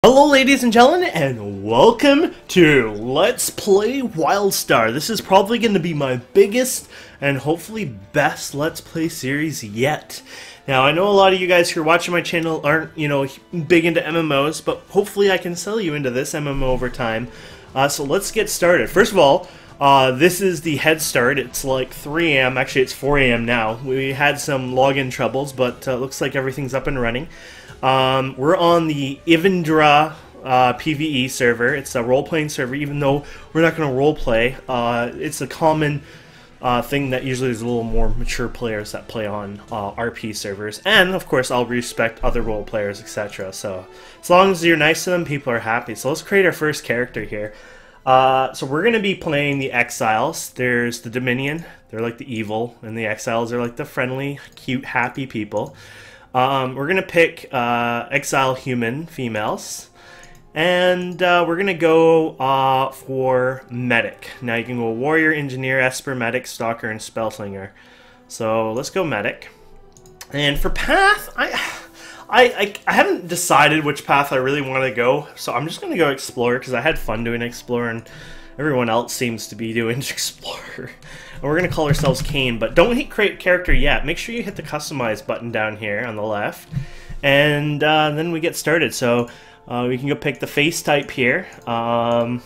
Hello ladies and gentlemen, and welcome to Let's Play WildStar. This is probably going to be my biggest and hopefully best Let's Play series yet. Now, I know a lot of you guys who are watching my channel aren't, big into MMOs, but hopefully I can sell you into this MMO over time. So let's get started. First of all, this is the head start. It's like 3 AM, actually it's 4 AM now. We had some login troubles, but looks like everything's up and running. We're on the Ivindra PvE server. It's a role-playing server, even though we're not going to role-play. It's a common thing that usually there's a little more mature players that play on RP servers. And, of course, I'll respect other role players, etc. So, as long as you're nice to them, people are happy. So let's create our first character here. So we're going to be playing the Exiles. There's the Dominion. They're like the evil. And the Exiles are like the friendly, cute, happy people. We're going to pick Exile Human females, and we're going to go for Medic. Now you can go Warrior, Engineer, Esper, Medic, Stalker, and Spellslinger. So let's go Medic. And for path, I haven't decided which path I really want to go, so I'm just going to go Explorer because I had fun doing Explorer, and everyone else seems to be doing Explorer. And we're going to call ourselves Kane, but don't hit create character yet. Make sure you hit the customize button down here on the left, and then we get started. So we can go pick the face type here. Aw,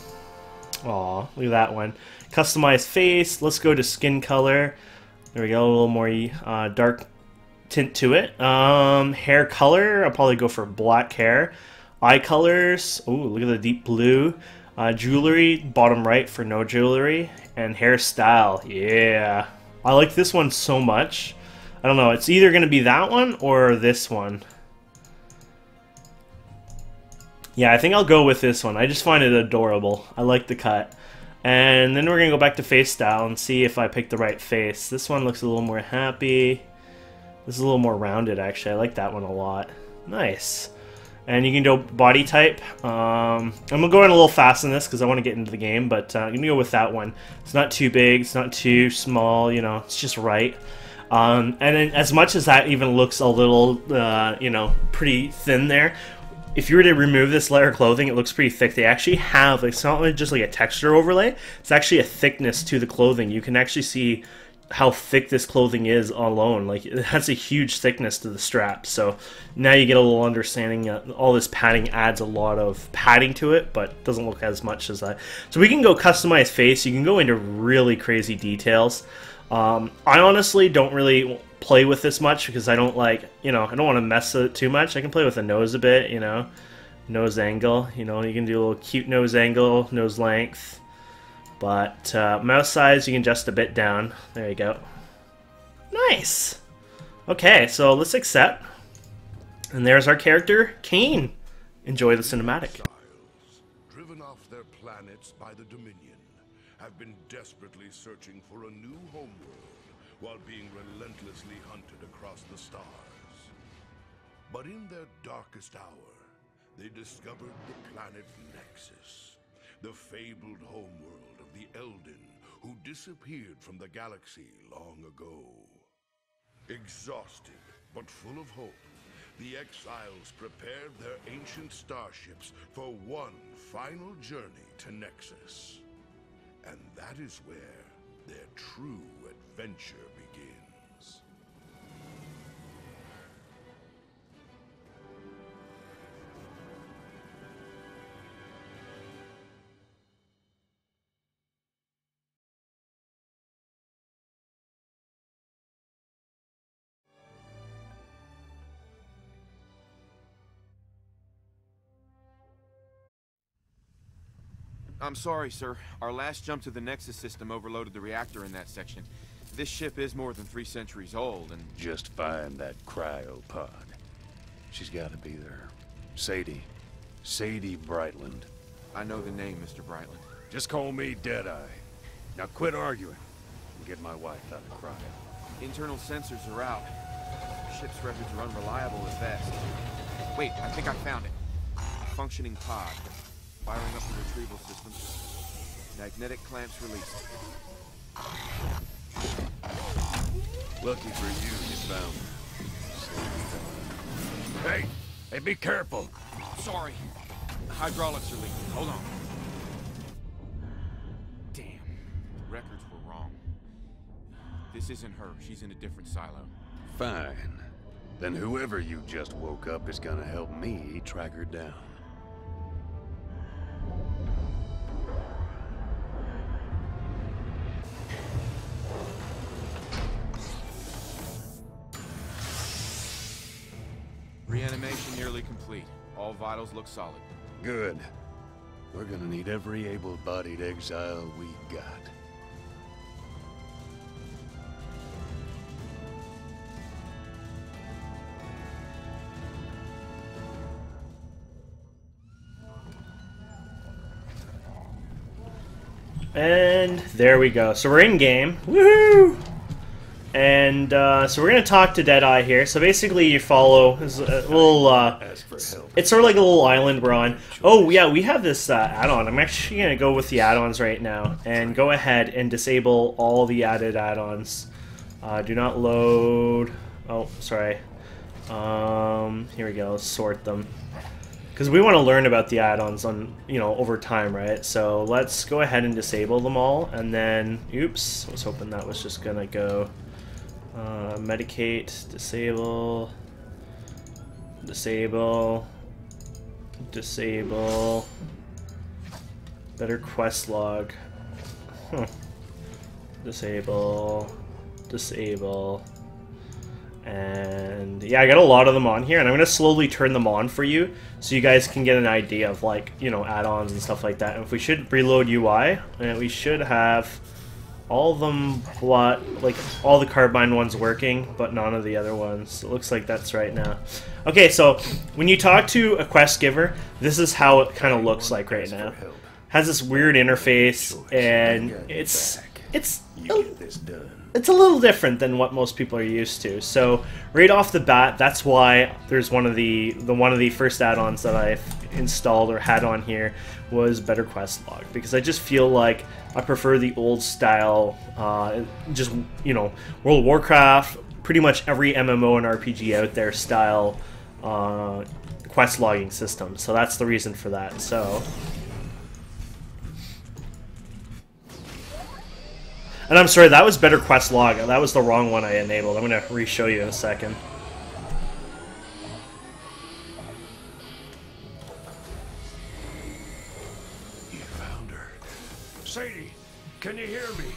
look at that one. Customize face. Let's go to skin color. There we go, a little more dark tint to it. Hair color, I'll probably go for black hair. Eye colors, ooh, look at the deep blue. Jewelry, bottom right for no jewelry. And hairstyle, yeah. I like this one so much. I don't know, it's either going to be that one or this one. Yeah, I think I'll go with this one. I just find it adorable. I like the cut. And then we're going to go back to face style and see if I pick the right face. This one looks a little more happy. This is a little more rounded, actually. I like that one a lot. Nice. And you can do body type. I'm going to go in a little fast in this because I want to get into the game, but I'm going to go with that one. It's not too big, it's not too small, it's just right. And then as much as that even looks a little, pretty thin there, if you were to remove this layer of clothing, it looks pretty thick. They actually have, it's not just like a texture overlay, it's actually a thickness to the clothing. You can actually see how thick this clothing is alone. Like, it has a huge thickness to the strap, so now you get a little understanding. All this padding adds a lot of padding to it, but doesn't look as much as that. So we can go customize face. You can go into really crazy details. I honestly don't really play with this much because I don't like, I don't want to mess it too much. I can play with the nose a bit, nose angle, you can do a little cute nose angle, nose length. But mouse size, you can adjust a bit down. There you go. Nice! Okay, so let's accept. And there's our character, Kane. Enjoy the cinematic. Exiles, driven off their planets by the Dominion, have been desperately searching for a new homeworld while being relentlessly hunted across the stars. But in their darkest hour, they discovered the planet Nexus, the fabled homeworld of the Elden, who disappeared from the galaxy long ago. Exhausted, but full of hope, the Exiles prepared their ancient starships for one final journey to Nexus. And that is where their true adventure begins. I'm sorry, sir. Our last jump to the Nexus system overloaded the reactor in that section. This ship is more than 3 centuries old, and... Just find that cryopod. She's gotta be there. Sadie. Sadie Brightland. I know the name, Mr. Brightland. Just call me Deadeye. Now quit arguing and get my wife out of cryo. Internal sensors are out. Ship's records are unreliable at best. Wait, I think I found it. A functioning pod. Firing up the retrieval system. Magnetic clamps released. Lucky for you, you found her. Hey! Hey, be careful! Sorry. Hydraulics are leaking. Hold on. Damn. The records were wrong. This isn't her. She's in a different silo. Fine. Then whoever you just woke up is gonna help me track her down. Reanimation nearly complete. All vitals look solid. Good. We're gonna need every able-bodied exile we got. And there we go. So we're in game. Woohoo! And so we're gonna talk to Deadeye here. So basically, you follow a little. Ask for help. It's sort of like a little island we're on. Oh yeah, we have this add-on. I'm actually gonna go with the add-ons right now and go ahead and disable all the added add-ons. Do not load. Oh, sorry. Here we go. Let's sort them. Because we want to learn about the add-ons on, over time, right? So let's go ahead and disable them all, and then, oops, I was hoping that was just gonna go, medicate, disable, disable, disable, better quest log, disable, disable. And yeah, I got a lot of them on here, and I'm going to slowly turn them on for you so you guys can get an idea of, like, add-ons and stuff like that. And if we should reload UI, and we should have all of them, like all the Carbine ones working, but none of the other ones. It looks like that's right now. Okay, so when you talk to a quest giver, this is how it kind of looks like right now. Has this weird interface, and it's a little different than what most people are used to. So right off the bat, that's why there's one of the first add-ons that I've installed or had on here was Better Quest Log, because I just feel like I prefer the old style, World of Warcraft, pretty much every MMO and RPG out there style quest logging system. So that's the reason for that. So. And I'm sorry, that was Better Quest Log. That was the wrong one I enabled. I'm going to re-show you in a second. You found her. Sadie, can you hear me?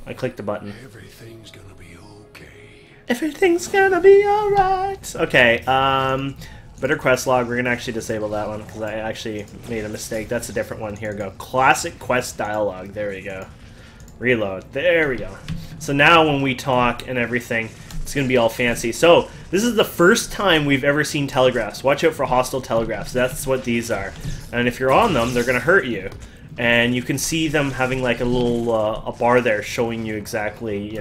I clicked the button. Everything's gonna be okay. Everything's gonna be alright. Okay, Better Quest Log, we're going to actually disable that one because I actually made a mistake. That's a different one. Here we go. Classic Quest Dialogue. There we go. Reload. There we go. So now when we talk and everything, it's going to be all fancy. So this is the first time we've ever seen telegraphs. Watch out for hostile telegraphs. That's what these are. And if you're on them, they're going to hurt you. And you can see them having like a little a bar there showing you exactly,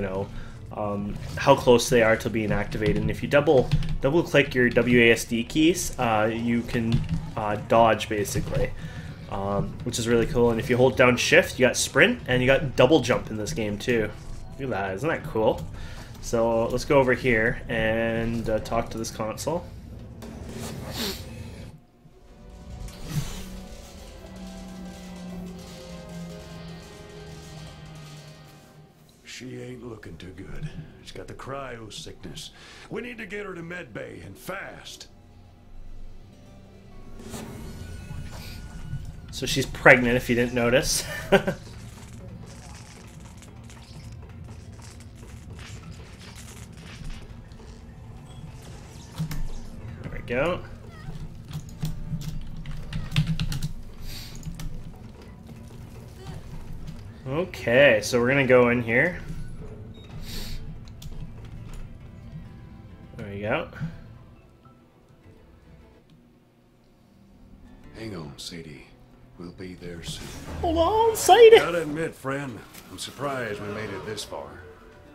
how close they are to being activated. And if you double click your WASD keys, you can dodge basically. Which is really cool. And if you hold down shift, you got sprint, and you got double jump in this game too. Look at that, isn't that cool? So let's go over here and talk to this console. She ain't looking too good. She's got the cryo sickness. We need to get her to medbay, and fast. So she's pregnant, if you didn't notice. There we go. Okay, so we're gonna go in here. There we go. Hang on, Sadie. We'll be there soon. Hold on, Sadie. Gotta admit, friend, I'm surprised we made it this far.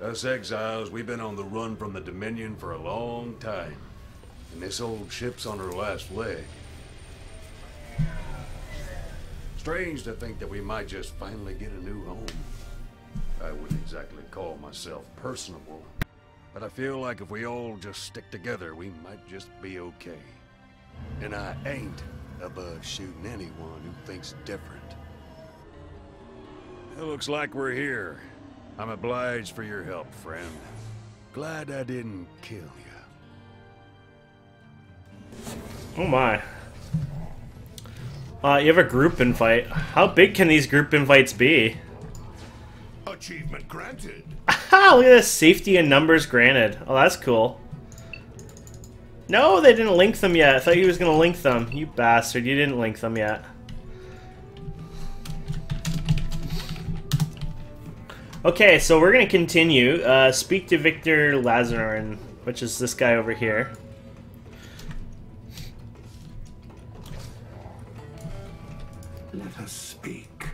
Us exiles, we've been on the run from the Dominion for a long time. And this old ship's on her last leg. Strange to think that we might just finally get a new home. I wouldn't exactly call myself personable, but I feel like if we all just stick together, we might just be okay. And I ain't above shooting anyone who thinks different. It looks like we're here. I'm obliged for your help, friend. Glad I didn't kill you. Oh my. You have a group invite. How big can these group invites be? Achievement granted. Aha! Look at this. Safety and numbers granted. Oh, that's cool. No, they didn't link them yet. I thought you was going to link them. You bastard. You didn't link them yet. Okay, so we're going to continue. Speak to Victor Lazarin, which is this guy over here. Let us speak.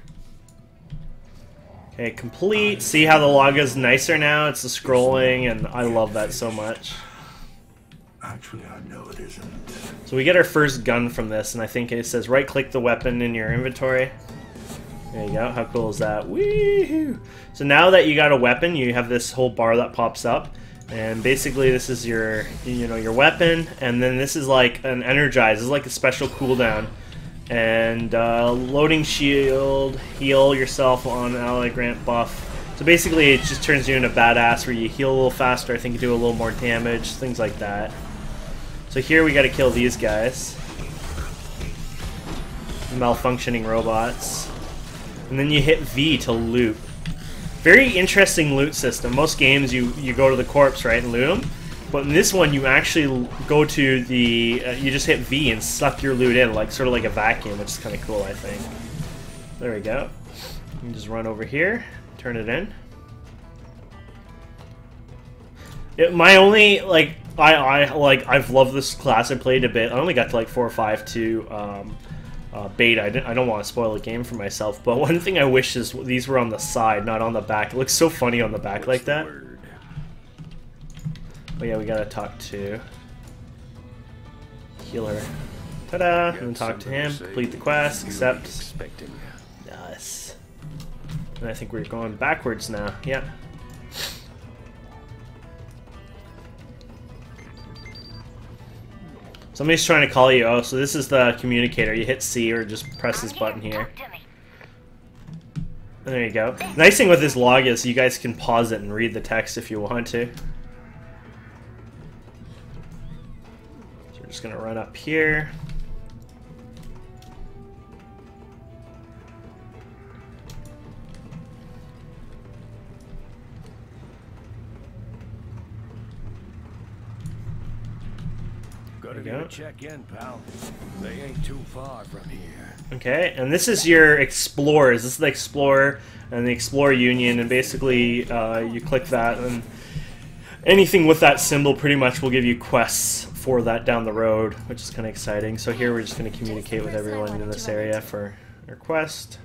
Okay, complete. See how the log is nicer now? It's the scrolling, and I love that so much. Actually, I know it isn't. So we get our first gun from this, and I think it says right-click the weapon in your inventory. There you go. How cool is that? Woohoo! So now that you got a weapon, you have this whole bar that pops up, and basically this is your, your weapon, and then this is like an energize. This is like a special cooldown. And loading shield, heal yourself on ally grant buff. So basically it just turns you into badass where you heal a little faster, I think you do a little more damage, things like that. So here we gotta kill these guys. Malfunctioning robots. And then you hit V to loot. Very interesting loot system. Most games you go to the corpse, right, and loot them. But in this one, you actually go to the, you just hit V and suck your loot in, like sort of like a vacuum, which is kind of cool, I think. There we go. You can just run over here, turn it in. My only, like, I've loved this class. I played a bit. I only got to like 4 or 5 to beta. I don't want to spoil the game for myself, but one thing I wish is these were on the side, not on the back. It looks so funny on the back like that. Oh yeah, we gotta talk to Healer. Ta-da! And then talk to him, complete the quest, accept. Yes. And I think we're going backwards now. Yeah. Somebody's trying to call you. Oh, so this is the communicator. You hit C or just press this button here. And there you go. Nice thing with this log is you guys can pause it and read the text if you want to. Just gonna run up here. Gotta do a check in, pal. They ain't too far from here. Okay, and this is your explorers. This is the explorer and the explorer union, and basically you click that, and anything with that symbol pretty much will give you quests for that down the road, which is kind of exciting. So here we're just going to communicate with everyone in this area for our quest.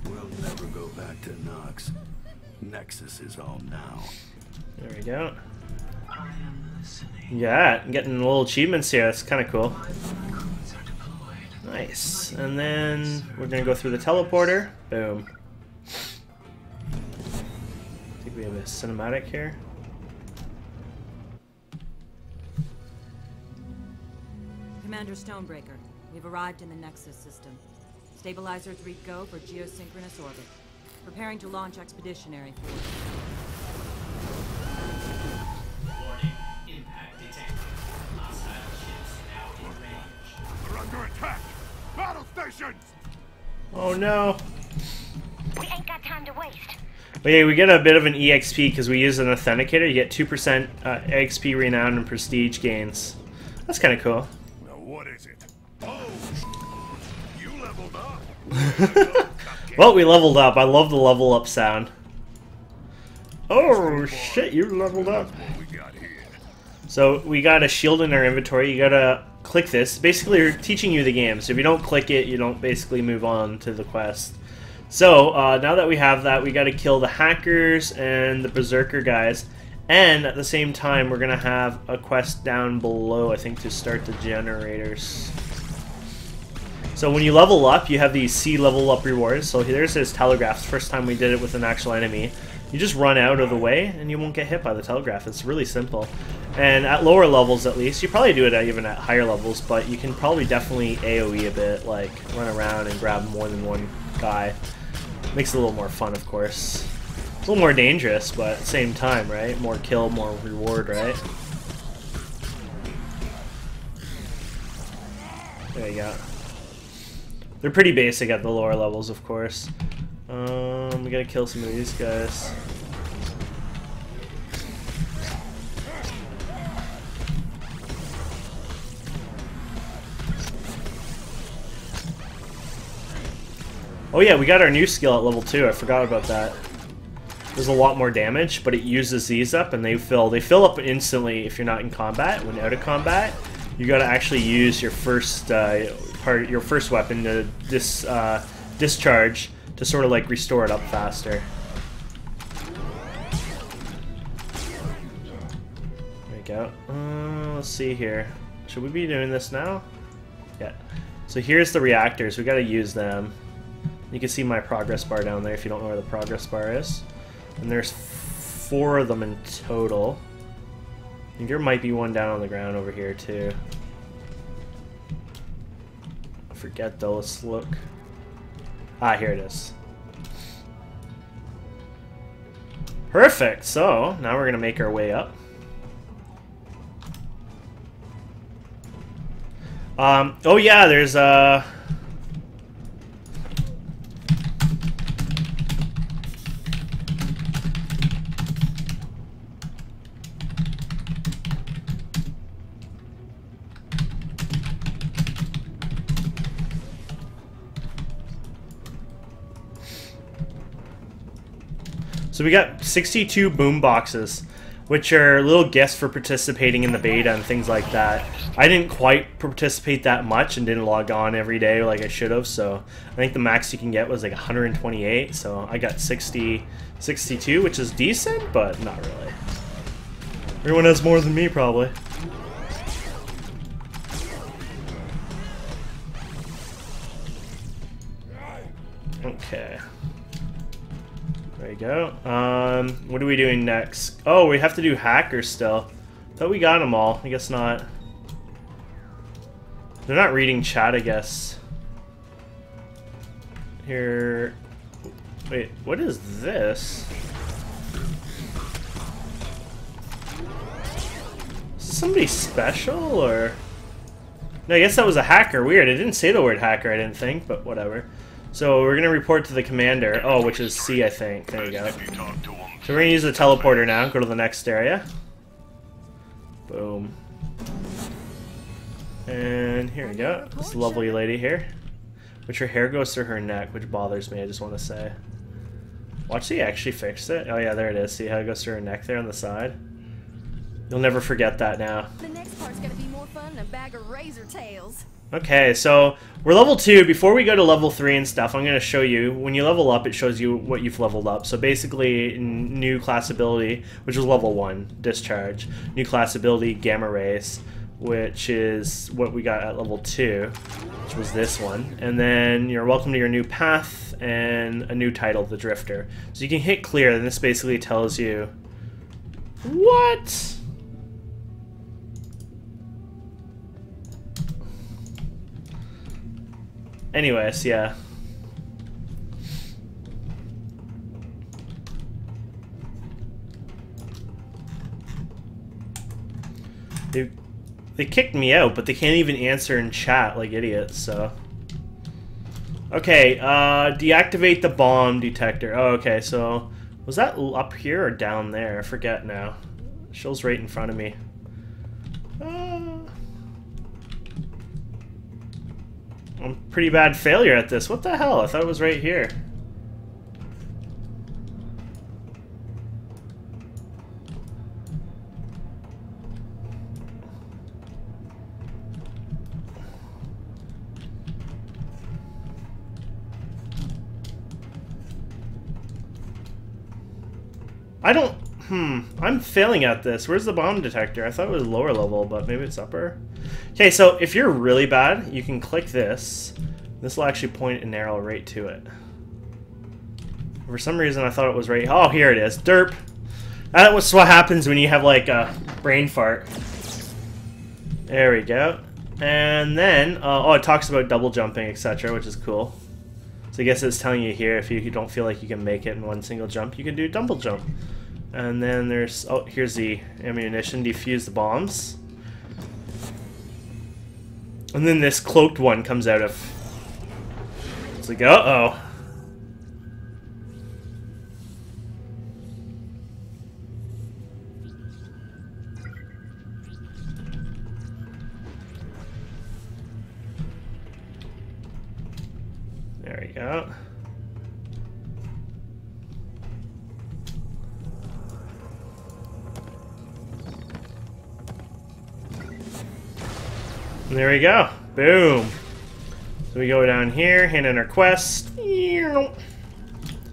We'll never go back to Nox. Nexus is home now. There we go. Yeah, getting little achievements here. That's kind of cool. Nice. And then we're going to go through the teleporter. Boom. I think we have a cinematic here. Commander Stonebreaker, we've arrived in the Nexus system. Stabilizers read go for geosynchronous orbit. Preparing to launch expeditionary force. Warning, impact detected. Hostile ships now in range. We're under attack! Battle stations! Oh no. We ain't got time to waste. But yeah, we get a bit of an EXP because we use an authenticator. You get 2% EXP renown and prestige gains. That's kind of cool. Now what is it? Oh! You leveled up! Well, we leveled up. I love the level up sound. Oh shit, you leveled up. What we got here? So we got a shield in our inventory. You gotta click this. Basically, we're teaching you the game. So if you don't click it, you don't basically move on to the quest. So now that we have that, we gotta kill the hackers and the berserker guys. And at the same time, we're gonna have a quest down below, I think, to start the generators. So when you level up, you have these C level up rewards. So there's his telegraphs. First time we did it with an actual enemy. You just run out of the way and you won't get hit by the telegraph. It's really simple. And at lower levels at least, you probably do it even at higher levels, but you can probably definitely AoE a bit, like run around and grab more than one guy. Makes it a little more fun, of course. It's a little more dangerous, but at the same time, right? More kill, more reward, right? There you go. They're pretty basic at the lower levels, of course. We gotta kill some of these guys. Oh yeah, we got our new skill at level 2. I forgot about that. There's a lot more damage, but it uses these up, and they fill up instantly if you're not in combat. When out of combat, you gotta actually use your first weapon to discharge to sort of like restore it up faster. There we go. Let's see here. Should we be doing this now? Yeah. So here's the reactors. We gotta use them. You can see my progress bar down there if you don't know where the progress bar is. And there's 4 of them in total. I think there might be one down on the ground over here too. I forget though, let's look. Ah, here it is. Perfect, so now we're gonna make our way up. Oh yeah, there's so we got 62 boom boxes, which are little gifts for participating in the beta and things like that. I didn't quite participate that much and didn't log on every day like I should have, so I think the max you can get was like 128, so I got 62, which is decent, but not really. Everyone has more than me, probably. Okay. There you go. What are we doing next? Oh, we have to do hackers still. Thought we got them all. I guess not. They're not reading chat, I guess. Here. Wait, what is this? Is this somebody special, or? No, I guess that was a hacker. Weird. It didn't say the word hacker, I didn't think, but whatever. So we're going to report to the commander. Oh, which is C, I think. There you go. So we're going to use the teleporter now. Go to the next area. Boom. And here we go. This lovely lady here. Which her hair goes through her neck, which bothers me, I just want to say. Watch, see, actually fixed it. Oh yeah, there it is. See how it goes through her neck there on the side? You'll never forget that now. The next part's gonna be more fun than a bag of razor tails. Okay, so we're level 2. Before we go to level 3 and stuff, I'm going to show you, when you level up, it shows you what you've leveled up. So basically, new class ability, which was level 1, Discharge. New class ability, Gamma Rays, which is what we got at level 2, which was this one. And then you're welcome to your new path and a new title, the Drifter. So you can hit clear, and this basically tells you... What? Anyways, yeah. They kicked me out, but they can't even answer in chat like idiots, so... Okay, deactivate the bomb detector. Oh, okay, so... Was that up here or down there? I forget now. It shows right in front of me. I'm a pretty bad failure at this. What the hell? I thought it was right here. I don't... I'm failing at this. Where's the bomb detector? I thought it was lower level, but maybe it's upper. Okay, so if you're really bad, you can click this. This will actually point an arrow right to it. For some reason, I thought it was right. Oh, here it is. Derp. That was what happens when you have like a brain fart. There we go. And then, oh, it talks about double jumping, etc., which is cool. So I guess it's telling you here, if you don't feel like you can make it in one single jump, you can do double jump. And then there's, oh, here's the ammunition, defuse the bombs. And then this cloaked one comes out of, it's like, uh-oh. There we go. And there we go. Boom. So we go down here, hand in our quest.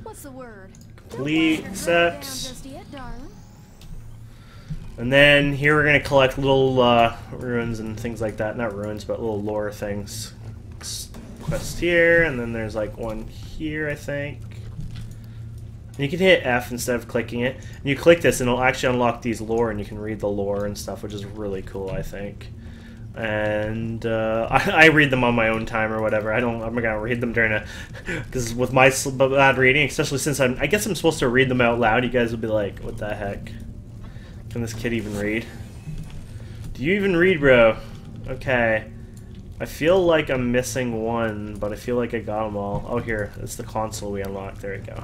What's the word? Complete set. And then here we're going to collect little ruins and things like that. Not ruins, but little lore things. Quest here, and then there's like one here, I think. And you can hit F instead of clicking it. And you click this and it'll actually unlock these lore, and you can read the lore and stuff, which is really cool, I think. And I read them on my own time or whatever. I'm not gonna read them during a, because with my bad reading, especially since I guess I'm supposed to read them out loud, you guys will be like, what the heck? Can this kid even read? Do you even read, bro? Okay. I feel like I'm missing one, but I feel like I got them all. Oh, here. It's the console we unlocked. There we go.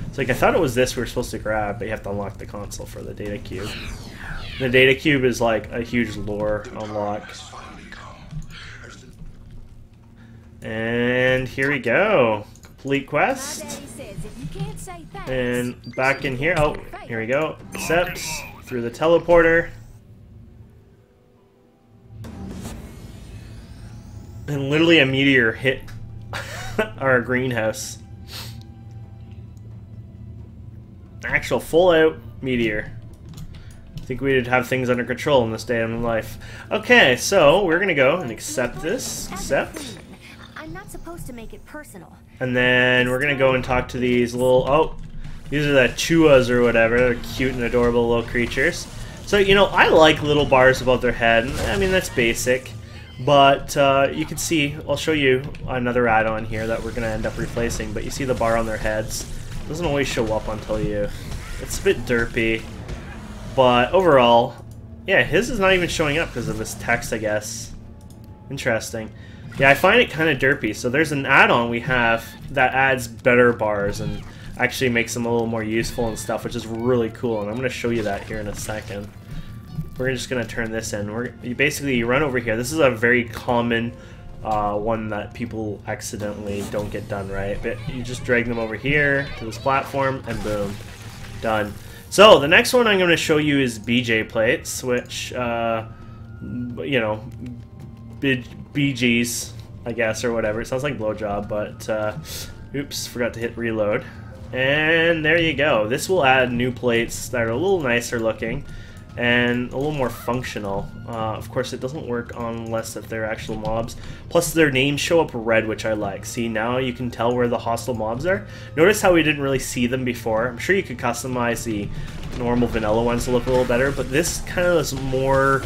It's like I thought it was this we were supposed to grab, but you have to unlock the console for the data cube. The data cube is like a huge lore unlock. And here we go. Complete quest. And back in here. Oh, here we go. Accept through the teleporter. And literally a meteor hit our greenhouse. Actual full-out meteor. I think we'd have things under control in this day of life. Okay, so we're gonna go and accept this. Accept. I'm not supposed to make it personal. And then we're gonna go and talk to these little, oh, these are the chuas or whatever. They're cute and adorable little creatures. So, you know, I like little bars above their head. I mean, that's basic. But you can see, I'll show you another add-on here that we're going to end up replacing, but you see the bar on their heads. It doesn't always show up until you... It's a bit derpy. But overall, yeah, his is not even showing up because of this text, I guess. Interesting. Yeah, I find it kind of derpy. So there's an add-on we have that adds better bars and actually makes them a little more useful and stuff, which is really cool. And I'm going to show you that here in a second. We're just going to turn this in. You run over here. This is a very common one that people accidentally don't get done right. But you just drag them over here to this platform, and boom, done. So the next one I'm going to show you is BJ plates, which, you know, BGs, I guess, or whatever. It sounds like blowjob, but oops, forgot to hit reload. And there you go. This will add new plates that are a little nicer looking and a little more functional. Of course, it doesn't work unless if they're actual mobs. Plus, their names show up red, which I like. See, now you can tell where the hostile mobs are. Notice how we didn't really see them before. I'm sure you could customize the normal vanilla ones to look a little better, but this kind of is more,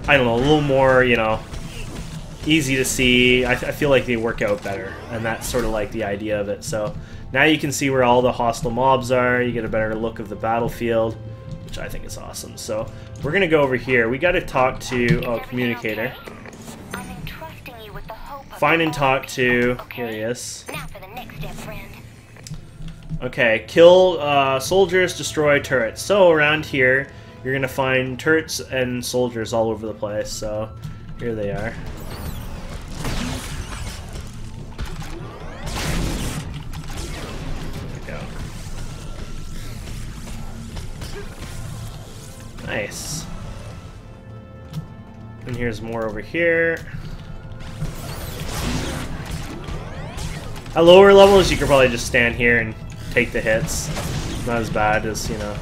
I don't know, a little more, you know, easy to see. I feel like they work out better, and that's sort of like the idea of it. So now you can see where all the hostile mobs are. You get a better look of the battlefield, which I think is awesome. So we're gonna go over here. We got to talk to communicator. I'm entrusting you with the hope of Find and talk to. Here he is. Now for the next step, friend. Okay, kill soldiers, destroy turrets. So around here, you're gonna find turrets and soldiers all over the place. So here they are. Nice. And here's more over here. At lower levels, you could probably just stand here and take the hits. Not as bad as, you know.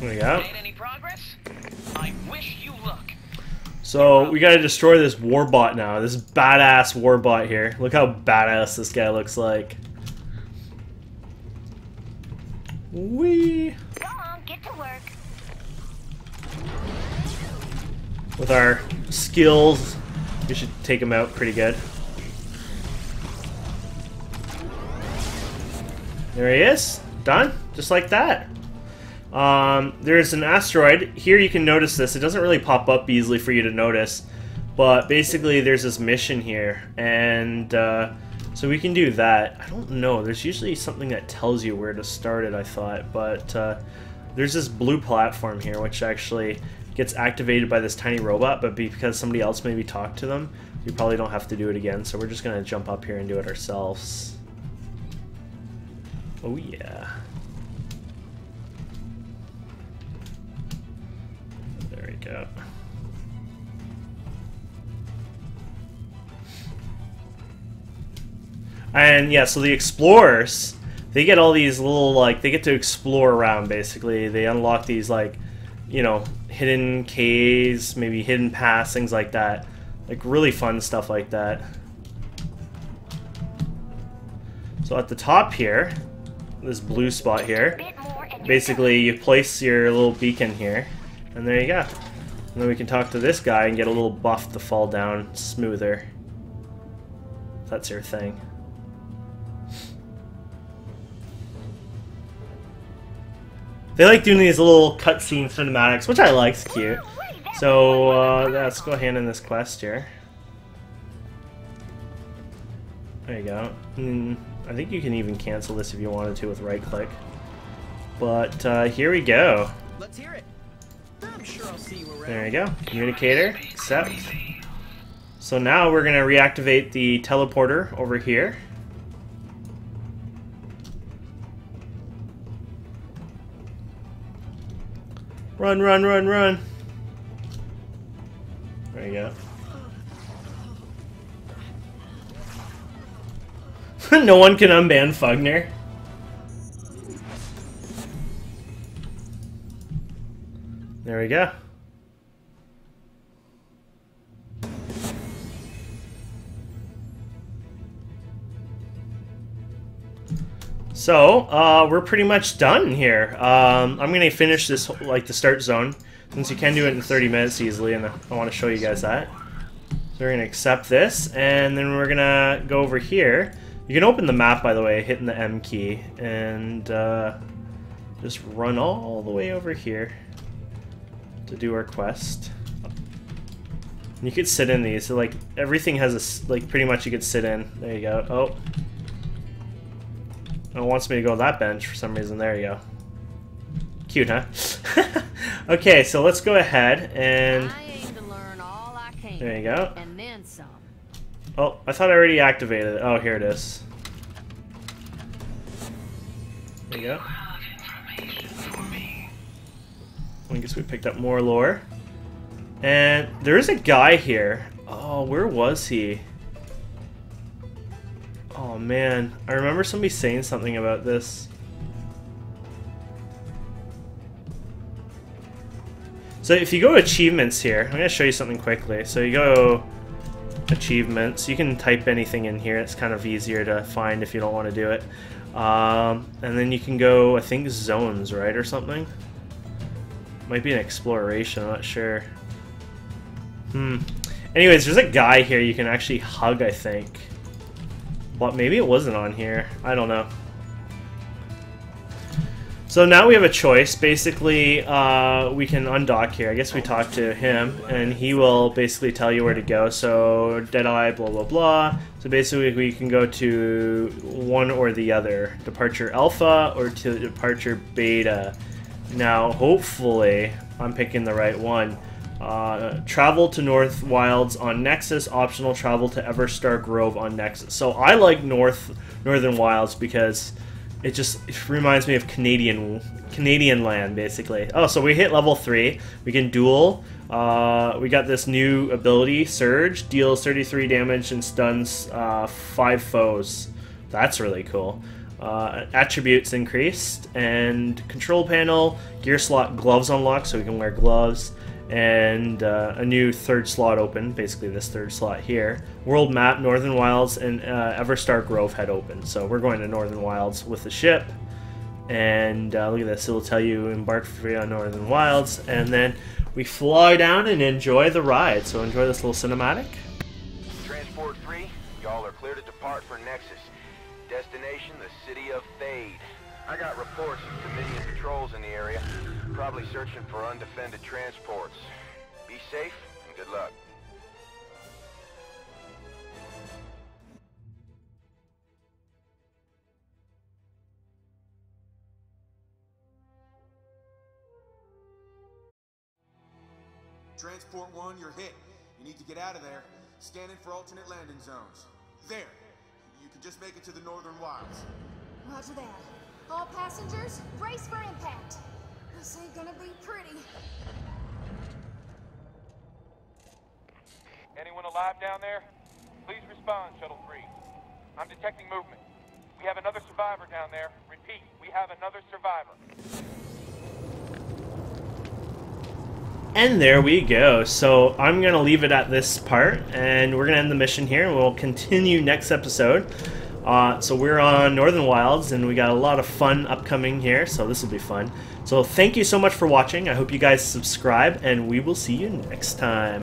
There we go. Made any progress? I wish you luck. So we gotta destroy this warbot now. This badass warbot here. Look how badass this guy looks like. Whee! Go on, get to work. With our skills, we should take him out pretty good. There he is. Done. Just like that. There's an asteroid. Here you can notice this. It doesn't really pop up easily for you to notice. But basically there's this mission here. And so we can do that. I don't know. There's usually something that tells you where to start it, I thought. But there's this blue platform here, which actually gets activated by this tiny robot. But because somebody else maybe talked to them, you probably don't have to do it again. So we're just going to jump up here and do it ourselves. Oh yeah. There we go. And yeah, so the explorers, they get all these little, like, they get to explore around basically. They unlock these, like, you know, hidden caves, maybe hidden paths, things like that. Like really fun stuff like that. So at the top here, this blue spot here, basically you place your little beacon here, and there you go. And then we can talk to this guy and get a little buff to fall down smoother. That's your thing. They like doing these little cutscene cinematics, which I like, it's cute. So let's go hand in this quest here. There you go. I think you can even cancel this if you wanted to with right click. But here we go. Let's hear it. I'm sure I'll see you around. There you go. Communicator, accept. So now we're going to reactivate the teleporter over here. Run, run, run, run. There you go. No one can unban Fugner. There we go. So, we're pretty much done here. I'm going to finish this, like, the start zone, since you can do it in 30 minutes easily, and I want to show you guys that. So we're going to accept this, and then we're going to go over here. You can open the map, by the way, hitting the M key, and just run all the way over here to do our quest. And you could sit in these, so, like, everything has a, like, pretty much you could sit in. There you go. Oh. It wants me to go to that bench for some reason. There you go. Cute, huh? Okay, so let's go ahead and... There you go. And then some. Oh, I thought I already activated it. Oh, here it is. There you go. I guess we picked up more lore. And there is a guy here. Oh, where was he? Oh man, I remember somebody saying something about this. So if you go to achievements here, I'm going to show you something quickly. So you go achievements, you can type anything in here, it's kind of easier to find if you don't want to do it. And then you can go, I think, zones, right, or something? Might be an exploration, I'm not sure. Anyways, there's a guy here you can actually hug, I think. But maybe it wasn't on here. I don't know. So now we have a choice. Basically, we can undock here. I guess we talk to him, and he will basically tell you where to go. So, Deadeye, blah, blah, blah. So basically, we can go to one or the other. Departure Alpha or to Departure Beta. Now, hopefully, I'm picking the right one. Travel to North Wilds on Nexus, optional travel to Everstar Grove on Nexus. So I like Northern Wilds because it reminds me of Canadian land, basically. Oh, so we hit level 3. We can duel. We got this new ability, Surge, deals 33 damage and stuns 5 foes. That's really cool. attributes increased, and control panel, gear slot, gloves unlocked so we can wear gloves, and a new third slot open, basically this third slot here. World map, Northern Wilds, and Everstar Grove had opened. So we're going to Northern Wilds with the ship. And look at this, it'll tell you embark free on Northern Wilds, and then we fly down and enjoy the ride. So enjoy this little cinematic. Transport 3, y'all are clear to depart for Nexus. Destination, the city of Thade. I got reports of Dominion patrols in the area, probably searching for undefended transports. Be safe and good luck. Transport 1, you're hit. You need to get out of there. Scanning for alternate landing zones. There. You can just make it to the Northern Wilds. Roger that. All passengers, brace for impact. This ain't gonna be pretty. Anyone alive down there? Please respond, Shuttle 3. I'm detecting movement. We have another survivor down there. Repeat, we have another survivor. And there we go. So I'm going to leave it at this part, and we're going to end the mission here, and we'll continue next episode. So we're on Northern Wilds, and we got a lot of fun upcoming here, so this will be fun. So thank you so much for watching. I hope you guys subscribe, and we will see you next time.